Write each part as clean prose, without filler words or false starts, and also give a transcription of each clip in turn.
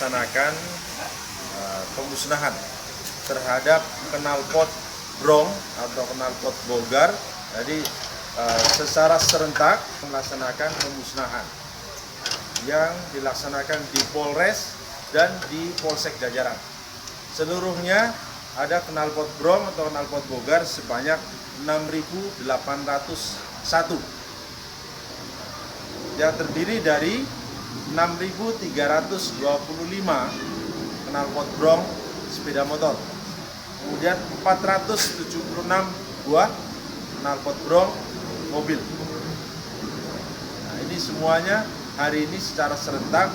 Laksanakan pemusnahan terhadap knalpot brong atau knalpot bogar. Jadi secara serentak melaksanakan pemusnahan yang dilaksanakan di Polres dan di Polsek Jajaran. Seluruhnya ada knalpot brong atau knalpot bogar sebanyak 6.801 yang terdiri dari 6.325 knalpot brong sepeda motor, kemudian 476 buah knalpot brong mobil. Nah, ini semuanya hari ini secara serentak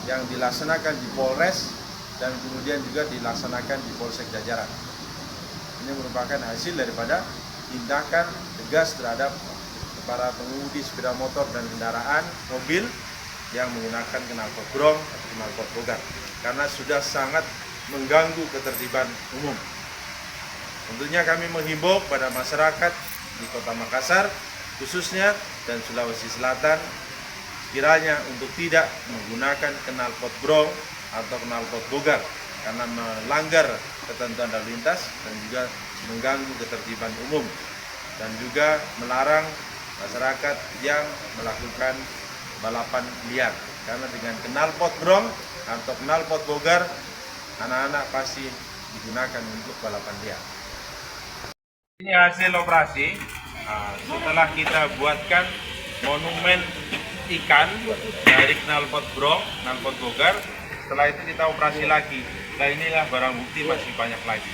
yang dilaksanakan di Polres dan kemudian juga dilaksanakan di Polsek Jajaran. Ini merupakan hasil daripada tindakan tegas terhadap para pengemudi sepeda motor dan kendaraan mobil yang menggunakan knalpot brong atau knalpot bogar karena sudah sangat mengganggu ketertiban umum. Tentunya kami menghimbau pada masyarakat di Kota Makassar khususnya dan Sulawesi Selatan kiranya untuk tidak menggunakan knalpot brong atau knalpot bogar karena melanggar ketentuan lalu lintas dan juga mengganggu ketertiban umum dan juga melarang masyarakat yang melakukan balapan liar karena dengan knalpot brong atau knalpot bogar anak-anak pasti digunakan untuk balapan liar. Ini hasil operasi setelah kita buatkan monumen ikan dari knalpot brong, knalpot bogar. Setelah itu kita operasi lagi. Nah inilah barang bukti masih banyak lagi.